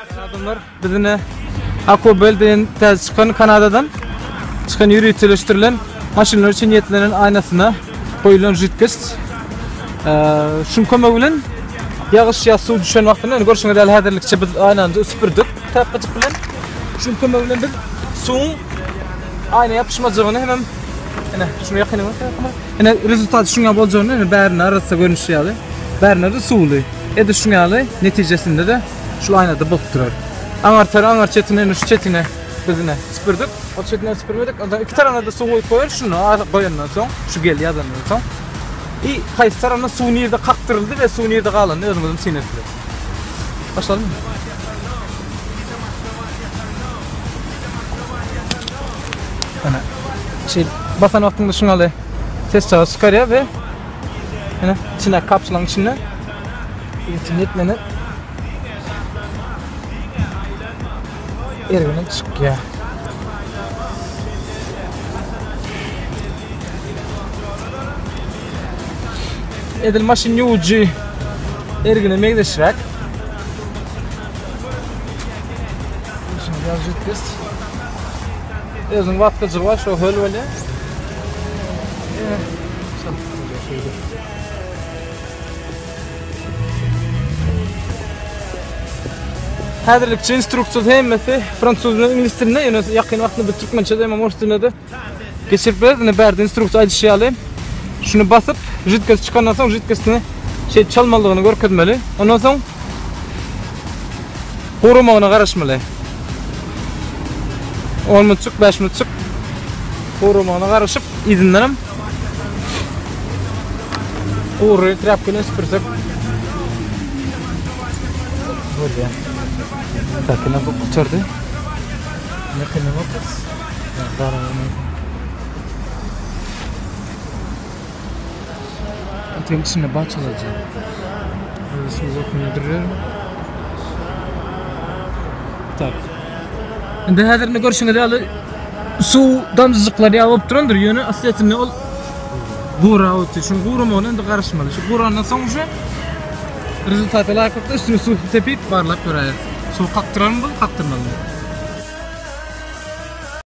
Adamlar bizine Akobel'den çıkan Kanada'dan çıkan yürütülüştürülen maşinler için yetlenen aynasına koyulan jütkist. Şun kömegülen yağış ya su düşen vaktinde görüşüňe däl häzirlikçe biz aynanı süpürdük. Tapycık bilen şun kömegülen biz suň ayna yapışmajagyny hemen şunu ýakynyma rezultat şuňa boljagyny bärini arasynda görünýär. Bärine de suwly. Edi şuňaly netijesinde de şu aynada bolup durar. Aňar çetine şu çetine bizine süpürdük. O çetine süpürmedik. Ondan iki tarafına da su koyup şunu koyandan soň şu gel ýazandan soň. Haýsy tarafına suw ýerde kaktyryldy we suw ýerde galandy özüňizden sinetdi. Başladymy? Ana basan wagtynda şuňaly ses çağı çıkarýar we içine kapsulaň içine internetlenip ergene çıkýar. Edil maşin ýuwjy ergene megdeşirek. Şunu ýazypdyk. Özüň wagtyjy var şo höl bele. Häzirlikçe instruksiýa hemmesi fransuz we ingliz dilinde ýöne ýakyn wagtynda bir türkmençe de mors dilinde de geçirip berdi. Bärde instruksiýa aýdýaly. Şunu basyp jütkes çykandan soň jütkesini çalmalygyny görkezmeli. Ondan soň horamagyna garaşmaly. 10 minutçuk, 5 minutçuk horamagyna garaşyp izinden uğrayıp trapkyny süpürsek. Bolýar. Takına bu kurtardı. Ne kadar vakit? Atın içine bahçeleyeceğim. Su bakımıdır. Tak. Indi häzirinde görüşüňe däl su damjyklary ýalyp durandyr ýöne aslında ol gura oty. Şu gurama indi garaşmaly. Şu gurandan soň şu rezultaty laýyk üstüne su tepip barlap görýär. Su kaktıralım mı, kaktırmalı mı?